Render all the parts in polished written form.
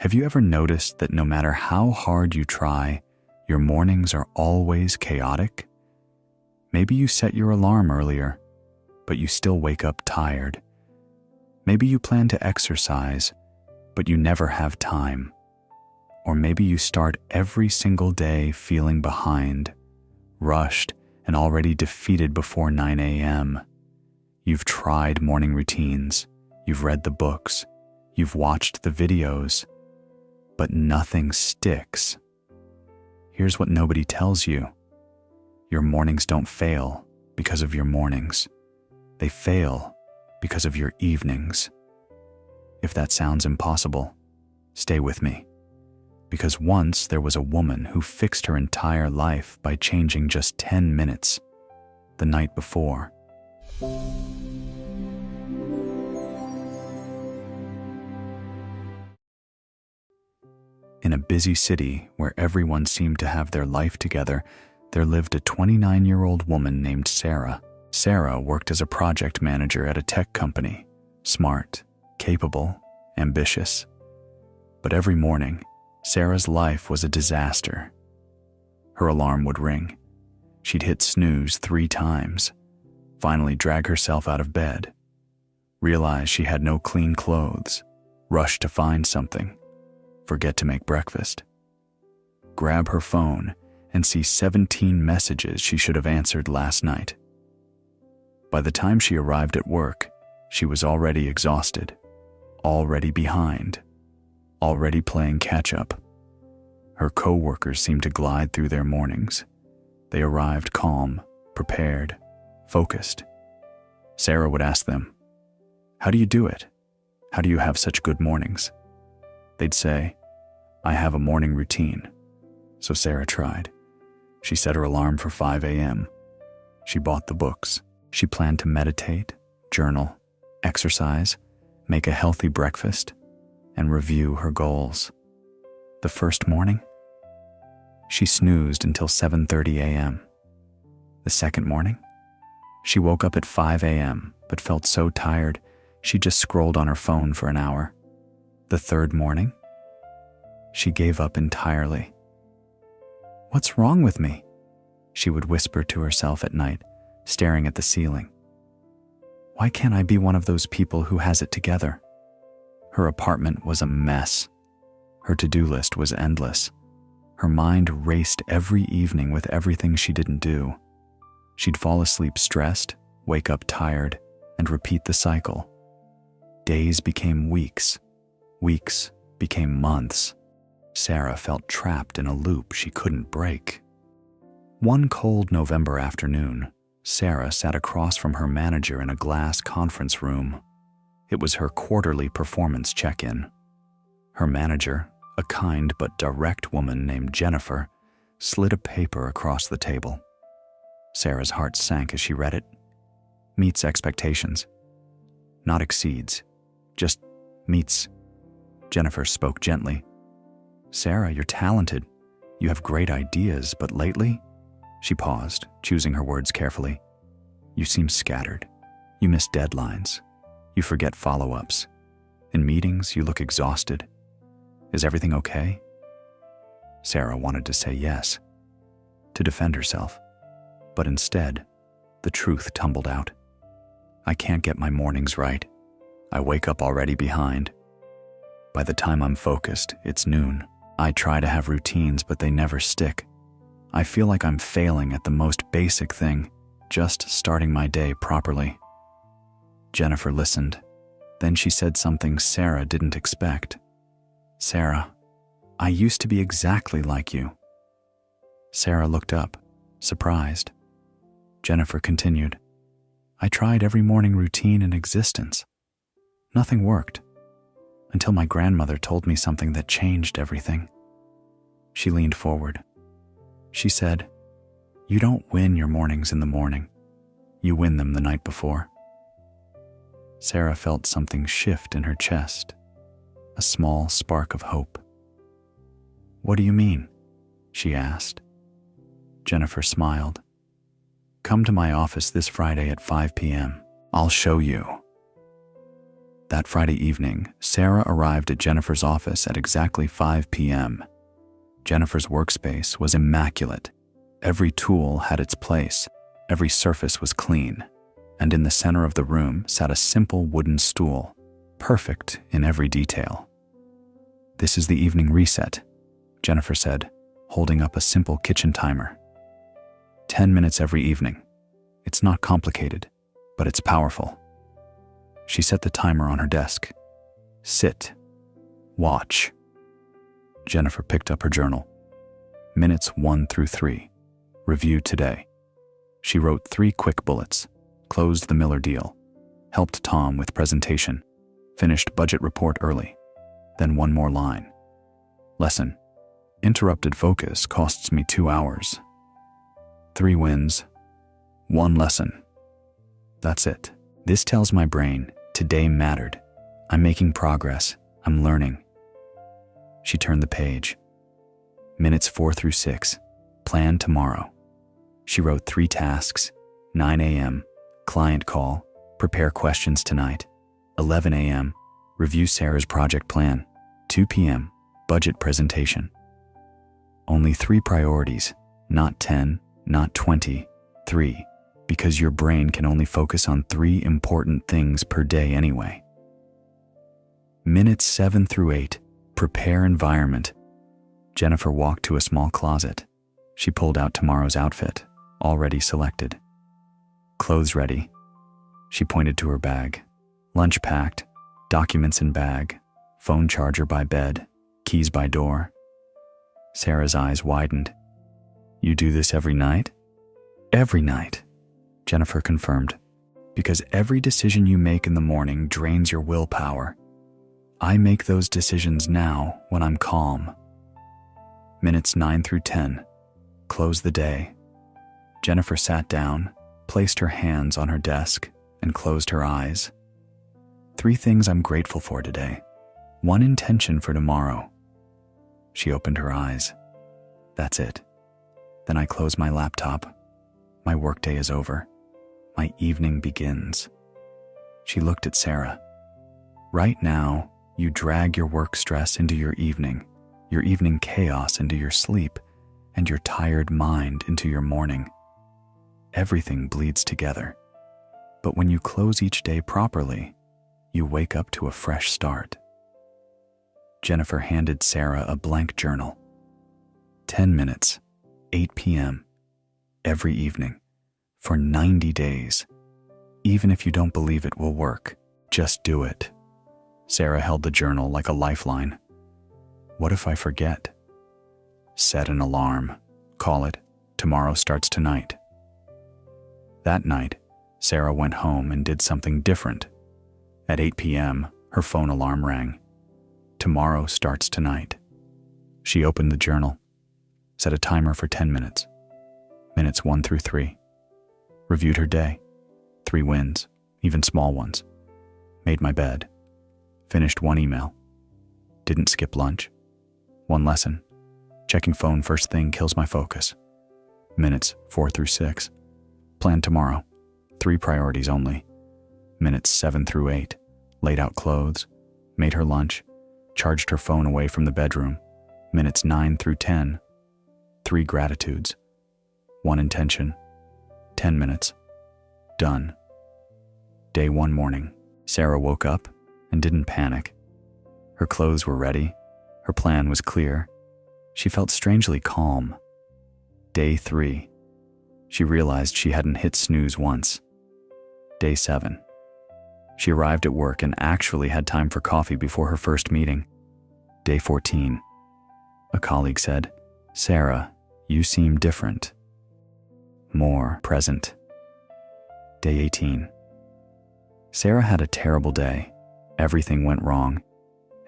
Have you ever noticed that no matter how hard you try, your mornings are always chaotic? Maybe you set your alarm earlier, but you still wake up tired. Maybe you plan to exercise, but you never have time. Or maybe you start every single day feeling behind, rushed, and already defeated before 9 a.m. You've tried morning routines, you've read the books, you've watched the videos, but nothing sticks. Here's what nobody tells you. Your mornings don't fail because of your mornings. They fail because of your evenings. If that sounds impossible, stay with me. Because once there was a woman who fixed her entire life by changing just 10 minutes the night before. In a busy city where everyone seemed to have their life together, there lived a 29-year-old woman named Sarah. Sarah worked as a project manager at a tech company, smart, capable, ambitious. But every morning, Sarah's life was a disaster. Her alarm would ring. She'd hit snooze 3 times, finally drag herself out of bed, realize she had no clean clothes, rush to find something, forget to make breakfast, grab her phone and see 17 messages she should have answered last night. By the time she arrived at work, she was already exhausted, already behind, already playing catch-up. Her co-workers seemed to glide through their mornings. They arrived calm, prepared, focused. Sarah would ask them, "How do you do it? How do you have such good mornings?" They'd say, "I have a morning routine." So Sarah tried. She set her alarm for 5 a.m. She bought the books. She planned to meditate, journal, exercise, make a healthy breakfast, and review her goals. The first morning, she snoozed until 7:30 a.m. The second morning, she woke up at 5 a.m. but felt so tired she just scrolled on her phone for an hour. The third morning, she gave up entirely. "What's wrong with me?" she would whisper to herself at night, staring at the ceiling. "Why can't I be one of those people who has it together?" Her apartment was a mess. Her to-do list was endless. Her mind raced every evening with everything she didn't do. She'd fall asleep stressed, wake up tired, and repeat the cycle. Days became weeks. Weeks became months. Sarah felt trapped in a loop she couldn't break. One cold November afternoon, Sarah sat across from her manager in a glass conference room. It was her quarterly performance check-in. Her manager, a kind but direct woman named Jennifer, slid a paper across the table. Sarah's heart sank as she read it. "Meets expectations. Not exceeds. Just meets." Jennifer spoke gently. "Sarah, you're talented. You have great ideas, but lately..." She paused, choosing her words carefully. "You seem scattered. You miss deadlines. You forget follow-ups. In meetings, you look exhausted. Is everything okay?" Sarah wanted to say yes, to defend herself, but instead, the truth tumbled out. "I can't get my mornings right. I wake up already behind. By the time I'm focused, it's noon. I try to have routines, but they never stick. I feel like I'm failing at the most basic thing, just starting my day properly." Jennifer listened. Then she said something Sarah didn't expect. "Sarah, I used to be exactly like you." Sarah looked up, surprised. Jennifer continued, "I tried every morning routine in existence. Nothing worked, until my grandmother told me something that changed everything." She leaned forward. She said, "You don't win your mornings in the morning. You win them the night before." Sarah felt something shift in her chest, a small spark of hope. "What do you mean?" she asked. Jennifer smiled. "Come to my office this Friday at 5 p.m. I'll show you." That Friday evening, Sarah arrived at Jennifer's office at exactly 5 p.m. Jennifer's workspace was immaculate. Every tool had its place, every surface was clean, and in the center of the room sat a simple wooden stool, perfect in every detail. "This is the evening reset," Jennifer said, holding up a simple kitchen timer. 10 minutes every evening. It's not complicated, but it's powerful. She set the timer on her desk. Sit. Watch. Jennifer picked up her journal. Minutes 1 through 3. Review today. She wrote 3 quick bullets. Closed the Miller deal. Helped Tom with presentation. Finished budget report early. Then 1 more line. Lesson. Interrupted focus costs me 2 hours. 3 wins. 1 lesson. That's it. This tells my brain, today mattered. I'm making progress. I'm learning. She turned the page. Minutes 4 through 6. Plan tomorrow. She wrote 3 tasks. 9 a.m. Client call. Prepare questions tonight. 11 a.m. Review Sarah's project plan. 2 p.m. Budget presentation. Only 3 priorities. Not 10, not 20. 3. Because your brain can only focus on 3 important things per day anyway. Minutes 7 through 8. Prepare environment. Jennifer walked to a small closet. She pulled out tomorrow's outfit, already selected. Clothes ready. She pointed to her bag. Lunch packed, documents in bag, phone charger by bed, keys by door. Sarah's eyes widened. You do this every night? Every night, Jennifer confirmed, because every decision you make in the morning drains your willpower. I make those decisions now when I'm calm. Minutes 9 through 10. Close the day. Jennifer sat down, placed her hands on her desk, and closed her eyes. 3 things I'm grateful for today. 1 intention for tomorrow. She opened her eyes. That's it. Then I close my laptop. My workday is over. My evening begins. She looked at Sarah. Right now, you drag your work stress into your evening chaos into your sleep, and your tired mind into your morning. Everything bleeds together. But when you close each day properly, you wake up to a fresh start. Jennifer handed Sarah a blank journal. 10 minutes, 8 p.m., every evening, for 90 days. Even if you don't believe it will work, just do it. Sarah held the journal like a lifeline. What if I forget? Set an alarm. Call it, tomorrow starts tonight. That night, Sarah went home and did something different. At 8 p.m., her phone alarm rang. Tomorrow starts tonight. She opened the journal, set a timer for 10 minutes. Minutes 1 through 3. Reviewed her day. 3 wins, even small ones. Made my bed. Finished 1 email. Didn't skip lunch. 1 lesson. Checking phone first thing kills my focus. Minutes 4 through 6. Plan tomorrow. 3 priorities only. Minutes 7 through 8. Laid out clothes. Made her lunch. Charged her phone away from the bedroom. Minutes 9 through 10. 3 gratitudes. 1 intention. 10 minutes. Done. Day 1 morning. Sarah woke up and didn't panic. Her clothes were ready. Her plan was clear. She felt strangely calm. Day 3. She realized she hadn't hit snooze once. Day 7. She arrived at work and actually had time for coffee before her first meeting. Day 14. A colleague said, "Sarah, you seem different. More present." Day 18. Sarah had a terrible day. Everything went wrong.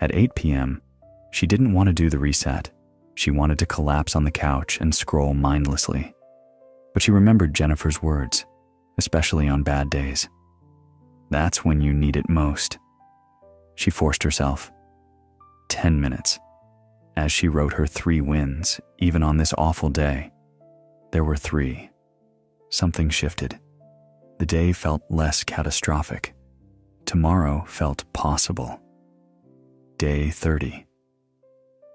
At 8 p.m., she didn't want to do the reset. She wanted to collapse on the couch and scroll mindlessly. But she remembered Jennifer's words, especially on bad days. That's when you need it most. She forced herself. 10 minutes. As she wrote her 3 wins, even on this awful day. There were 3. Something shifted. The day felt less catastrophic. Tomorrow felt possible. Day 30.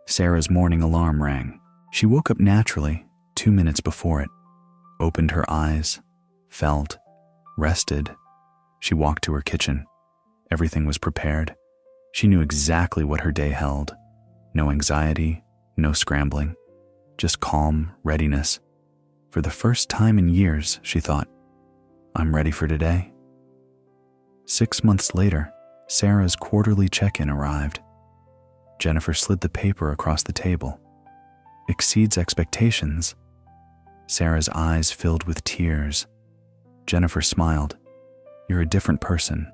Sarah's morning alarm rang. She woke up naturally 2 minutes before it, opened her eyes, felt, rested. She walked to her kitchen. Everything was prepared. She knew exactly what her day held. No anxiety, no scrambling, just calm readiness. For the first time in years, she thought, I'm ready for today. 6 months later, Sarah's quarterly check-in arrived. Jennifer slid the paper across the table. Exceeds expectations. Sarah's eyes filled with tears. Jennifer smiled. You're a different person,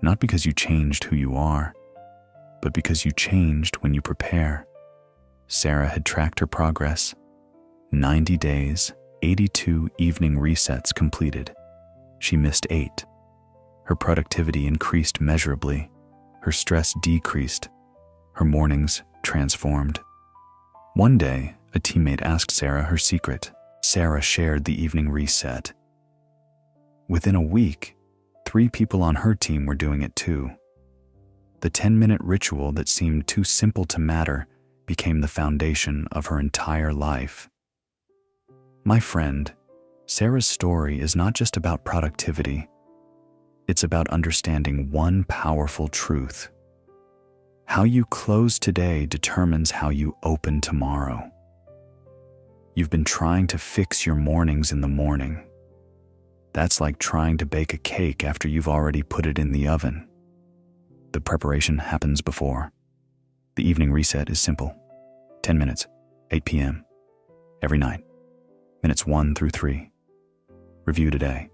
not because you changed who you are, but because you changed when you prepare. Sarah had tracked her progress. 90 days, 82 evening resets completed. She missed 8. Her productivity increased measurably. Her stress decreased. Her mornings transformed. One day, a teammate asked Sarah her secret. Sarah shared the evening reset. Within a week, 3 people on her team were doing it too. The 10-minute ritual that seemed too simple to matter became the foundation of her entire life. My friend, Sarah's story is not just about productivity. It's about understanding one powerful truth. How you close today determines how you open tomorrow. You've been trying to fix your mornings in the morning. That's like trying to bake a cake after you've already put it in the oven. The preparation happens before. The evening reset is simple. 10 minutes, 8 p.m. every night. Minutes 1 through 3. Review today.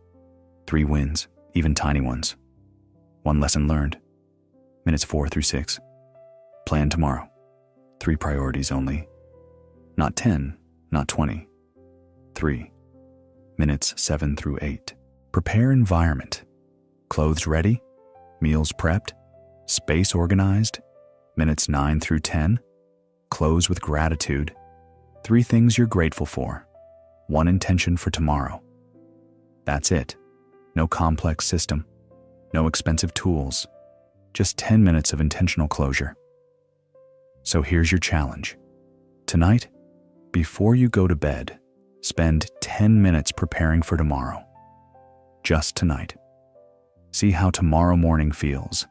3 wins, even tiny ones. 1 lesson learned. Minutes 4 through 6. Plan tomorrow. 3 priorities only. Not 10, not 20. 3. Minutes 7 through 8. Prepare environment. Clothes ready? Meals prepped? Space organized? Minutes 9 through 10. Close with gratitude. 3 things you're grateful for. 1 intention for tomorrow. That's it. No complex system. No expensive tools. Just 10 minutes of intentional closure. So here's your challenge. Tonight, before you go to bed, spend 10 minutes preparing for tomorrow. Just tonight. See how tomorrow morning feels.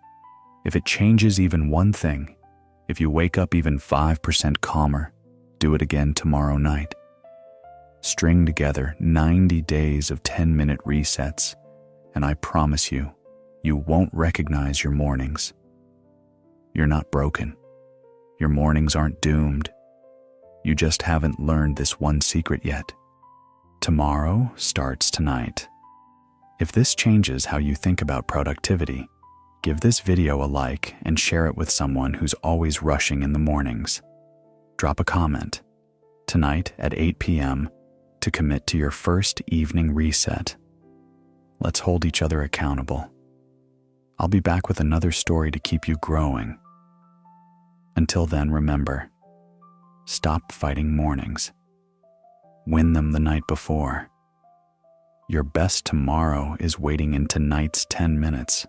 If it changes even one thing, if you wake up even 5% calmer, do it again tomorrow night. String together 90 days of 10-minute resets, and I promise you, you won't recognize your mornings. You're not broken. Your mornings aren't doomed. You just haven't learned this one secret yet. Tomorrow starts tonight. If this changes how you think about productivity, give this video a like and share it with someone who's always rushing in the mornings. Drop a comment tonight at 8 p.m. to commit to your first evening reset. Let's hold each other accountable. I'll be back with another story to keep you growing. Until then, remember, stop fighting mornings. Win them the night before. Your best tomorrow is waiting in tonight's 10 minutes.